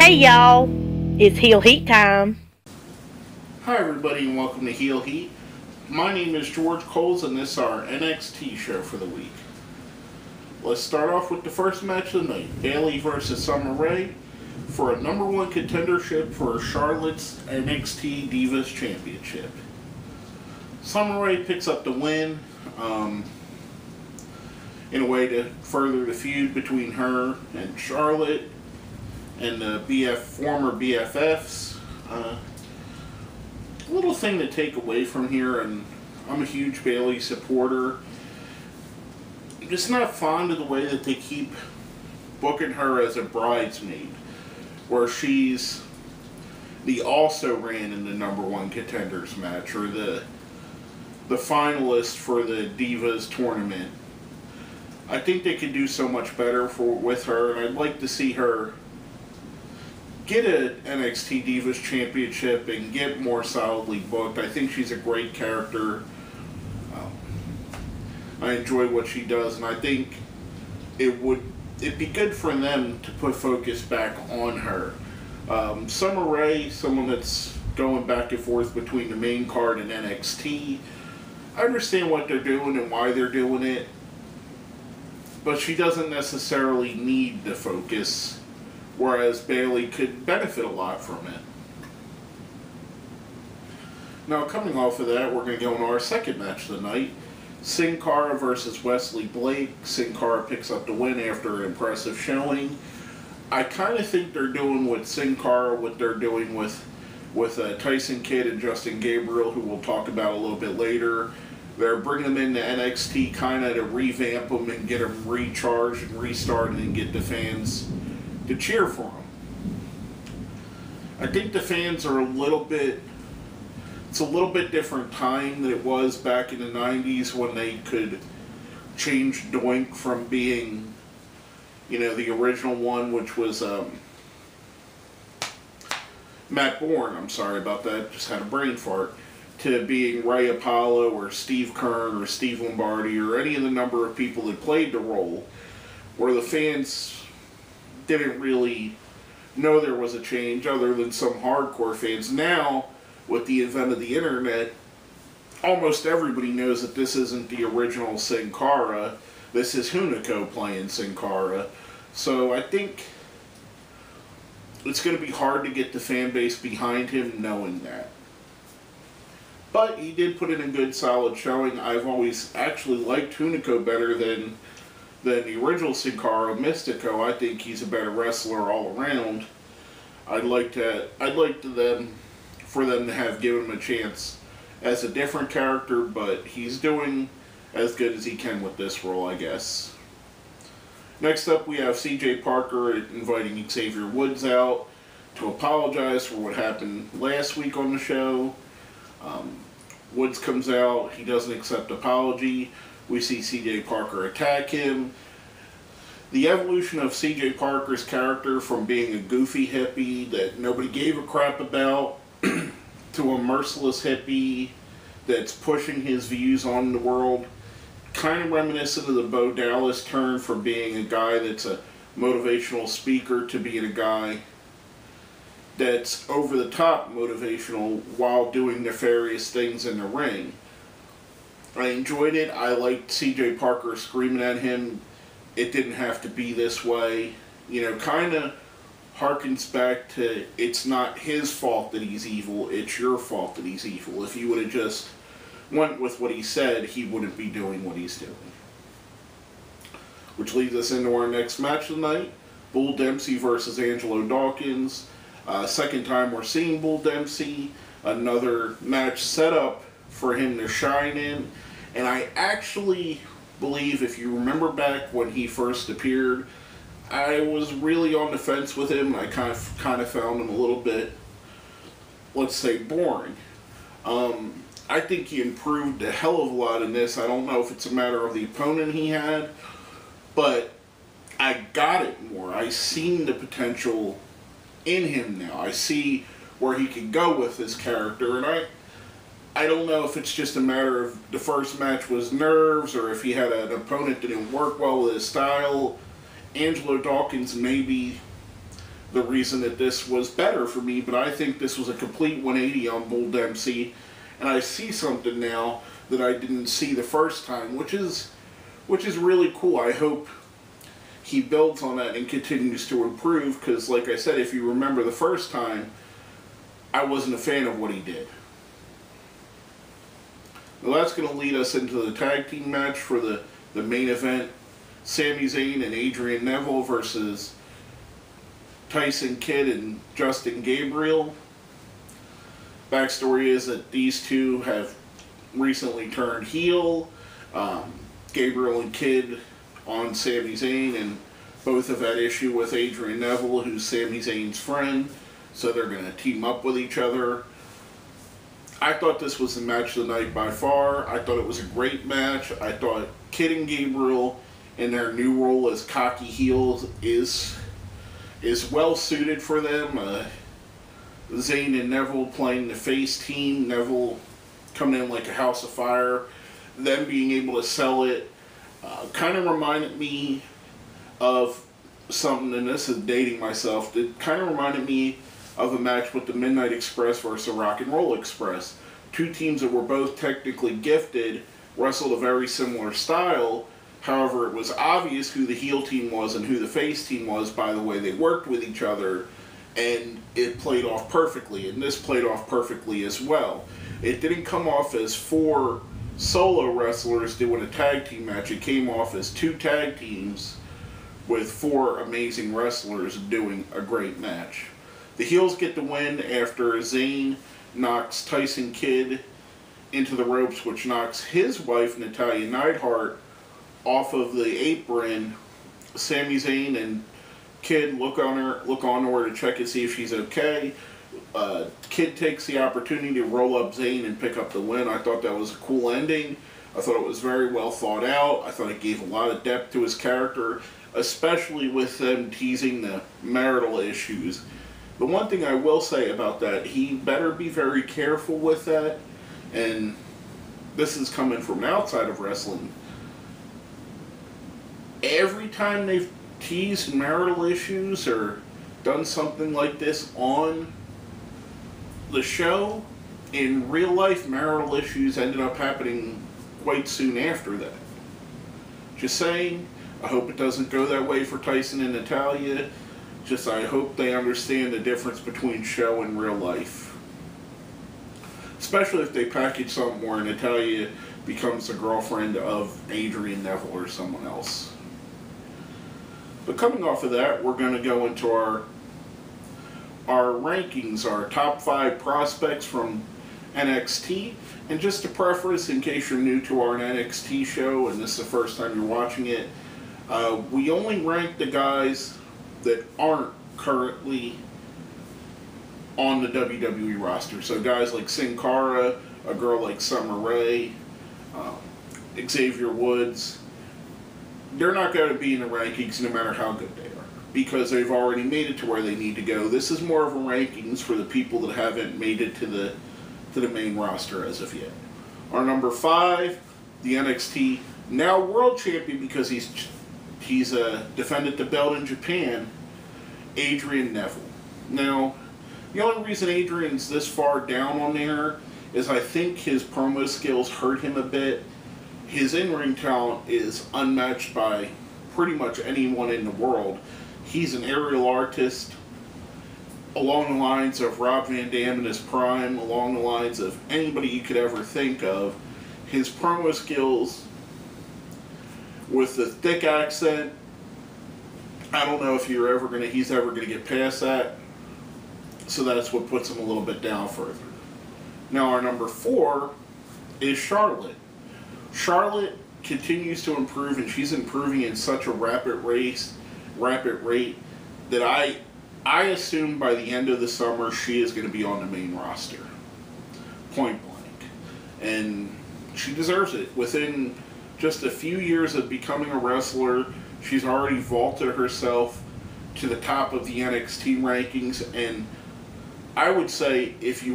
Hey y'all, it's Heel Heat time. Hi everybody and welcome to Heel Heat. My name is George Coles and this is our NXT show for the week. Let's start off with the first match of the night. Bayley versus Summer Rae for a number one contendership for Charlotte's NXT Divas Championship. Summer Rae picks up the win in a way to further the feud between her and Charlotte and the former BFFs. Little thing to take away from here, and I'm a huge Bayley supporter. I'm just not fond of the way that they keep booking her as a bridesmaid, where she's the also ran in the number one contenders match or the finalist for the Divas tournament. I think they could do so much better with her, and I'd like to see her get an NXT Divas Championship and get more solidly booked. I think she's a great character. I enjoy what she does, and I think it'd be good for them to put focus back on her. Summer Rae, someone that's going back and forth between the main card and NXT. I understand what they're doing and why they're doing it, but she doesn't necessarily need the focus, whereas Bayley could benefit a lot from it. Now, coming off of that, we're going to go into our second match of the night. Sin Cara versus Wesley Blake. Sin Cara picks up the win after an impressive showing. I kind of think they're doing with Sin Cara what they're doing with Tyson Kidd and Justin Gabriel, who we'll talk about a little bit later. They're bringing them into NXT kind of to revamp them and get them recharged and restarted and get the fans to cheer for them. I think the fans are it's a little bit different time than it was back in the 90s when they could change Doink from being, the original one, which was Matt Bourne, I'm sorry about that, just had a brain fart, to being Ray Apollo or Steve Kern or Steve Lombardi or any of the number of people that played the role, where the fans didn't really know there was a change other than some hardcore fans. Now, with the advent of the internet, almost everybody knows that this isn't the original Sin Cara. This is Hunico playing Sin Cara. So I think it's going to be hard to get the fan base behind him knowing that. But he did put in a good solid showing. I've always actually liked Hunico better than the original Sin Cara, Mystico. I think he's a better wrestler all around. I'd like for them to have given him a chance as a different character, but he's doing as good as he can with this role, I guess. Next up, we have CJ Parker inviting Xavier Woods out to apologize for what happened last week on the show. Woods comes out, he doesn't accept apology. We see CJ Parker attack him. The evolution of CJ Parker's character from being a goofy hippie that nobody gave a crap about to a merciless hippie that's pushing his views on the world, kind of reminiscent of the Bo Dallas turn from being a guy that's a motivational speaker to being a guy that's over-the-top motivational while doing nefarious things in the ring. I enjoyed it. I liked CJ Parker screaming at him, "It didn't have to be this way." Kind of harkens back to, it's not his fault that he's evil, it's your fault that he's evil. If you would have just went with what he said, he wouldn't be doing what he's doing. Which leads us into our next match of the night. Bull Dempsey versus Angelo Dawkins. Second time we're seeing Bull Dempsey. Another match set up for him to shine in. And I actually believe, if you remember back when he first appeared, I was really on the fence with him. I kind of found him a little bit, let's say, boring. I think he improved a hell of a lot in this. I don't know if it's a matter of the opponent he had, but I got it more. I seen the potential in him now. I see where he could go with his character, and I don't know if it's just a matter of the first match was nerves or if he had an opponent that didn't work well with his style. Angelo Dawkins maybe the reason that this was better for me, but I think this was a complete 180 on Bull Dempsey, and I see something now that I didn't see the first time, which is really cool. I hope he builds on that and continues to improve, because like I said, if you remember the first time, I wasn't a fan of what he did. Now that's going to lead us into the tag team match for the main event. Sami Zayn and Adrian Neville versus Tyson Kidd and Justin Gabriel. Backstory is that these two have recently turned heel. Gabriel and Kidd on Sami Zayn, and both have had issue with Adrian Neville, who's Sami Zayn's friend, so they're going to team up with each other. I thought this was the match of the night by far. I thought it was a great match. I thought Kidd and Gabriel in their new role as cocky heels is well suited for them. Zayn and Neville playing the face team, Neville coming in like a house of fire, them being able to sell it, kind of reminded me of something, and this is dating myself, it kind of reminded me of a match with the Midnight Express versus the Rock and Roll Express. Two teams that were both technically gifted, wrestled a very similar style. However, it was obvious who the heel team was and who the face team was by the way they worked with each other, and it played off perfectly, and this played off perfectly as well. It didn't come off as four solo wrestlers doing a tag team match. It came off as two tag teams with four amazing wrestlers doing a great match. The heels get the win after Zayn knocks Tyson Kidd into the ropes, which knocks his wife, Natalya Neidhart, off of the apron. Sami Zayn and Kidd look on her to check and see if she's okay. Kidd takes the opportunity to roll up Zayn and pick up the win. I thought that was a cool ending. I thought it was very well thought out. I thought it gave a lot of depth to his character, especially with them teasing the marital issues. The one thing I will say about that, he better be very careful with that, and this is coming from outside of wrestling. Every time they've teased marital issues or done something like this on the show, in real life, marital issues ended up happening quite soon after that. Just saying, I hope it doesn't go that way for Tyson and Natalya. Just I hope they understand the difference between show and real life. Especially if they package something where Natalya becomes the girlfriend of Adrian Neville or someone else. But coming off of that, we're going to go into our rankings, our top 5 prospects from NXT. And just to preface, in case you're new to our NXT show and this is the first time you're watching it, we only rank the guys that aren't currently on the WWE roster. So guys like Sin Cara, a girl like Summer Rae, Xavier Woods, they're not going to be in the rankings no matter how good they are, because they've already made it to where they need to go. This is more of a rankings for the people that haven't made it to the main roster as of yet. Our number 5, the NXT now world champion, because he's defended the belt in Japan, Adrian Neville. Now, the only reason Adrian's this far down on there is I think his promo skills hurt him a bit. His in-ring talent is unmatched by pretty much anyone in the world. He's an aerial artist along the lines of Rob Van Dam in his prime, along the lines of anybody you could ever think of. His promo skills with the thick accent, I don't know if he's ever gonna get past that. So that's what puts him a little bit down further. Now our number 4 is Charlotte. Charlotte continues to improve, and she's improving in such a rapid rate that I assume by the end of the summer she is going to be on the main roster. Point blank. And she deserves it. Within just a few years of becoming a wrestler, she's already vaulted herself to the top of the NXT rankings, and I would say if you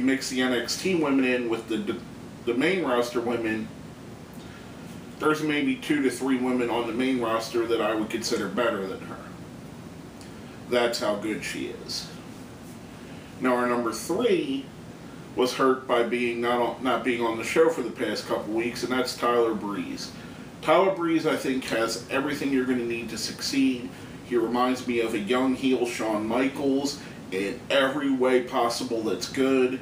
mix the NXT women in with the main roster women, there's maybe 2 to 3 women on the main roster that I would consider better than her. That's how good she is. Now our number 3 was hurt by being not being on the show for the past couple weeks, and that's Tyler Breeze. Tyler Breeze, I think, has everything you're going to need to succeed. He reminds me of a young heel Shawn Michaels in every way possible that's good.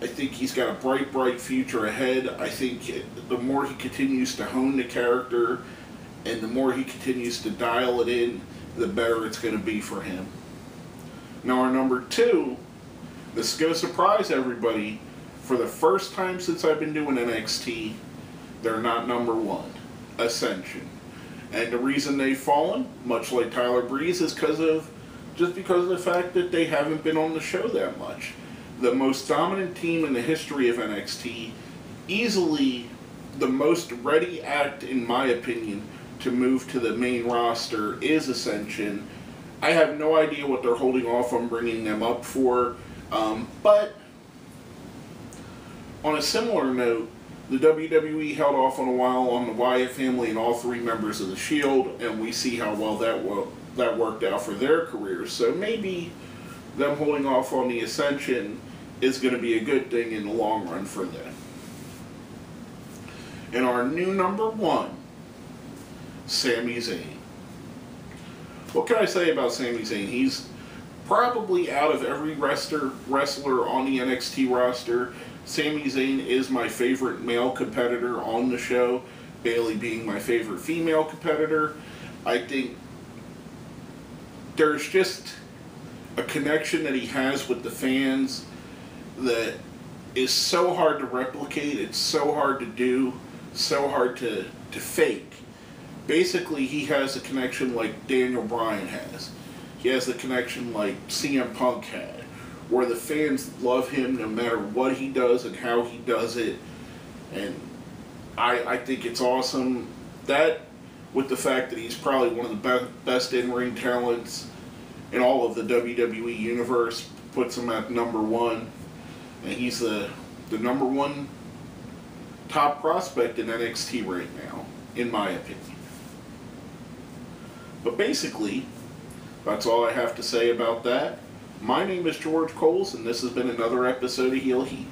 I think he's got a bright, bright future ahead. I think the more he continues to hone the character and the more he continues to dial it in, the better it's going to be for him. Now our number 2, this is going to surprise everybody. For the first time since I've been doing NXT, they're not number 1, Ascension. And the reason they've fallen, much like Tyler Breeze, is because of the fact that they haven't been on the show that much. The most dominant team in the history of NXT, easily the most ready act, in my opinion, to move to the main roster is Ascension. I have no idea what they're holding off on bringing them up for, but on a similar note, the WWE held off on a while on the Wyatt family and all 3 members of the Shield, and we see how well that worked out for their careers. So maybe them holding off on the Ascension is going to be a good thing in the long run for them. And our new number 1, Sami Zayn. What can I say about Sami Zayn? He's probably, out of every wrestler on the NXT roster, Sami Zayn is my favorite male competitor on the show, Bayley being my favorite female competitor. I think there's just a connection that he has with the fans that is so hard to replicate. It's so hard to do, so hard to fake. Basically, he has a connection like Daniel Bryan has. He has the connection like CM Punk had, where the fans love him no matter what he does and how he does it. And I think it's awesome. That, with the fact that he's probably one of the best in-ring talents in all of the WWE universe, puts him at number 1. And he's the number 1 top prospect in NXT right now, in my opinion. But basically, that's all I have to say about that. My name is George Coles, and this has been another episode of Heel Heat.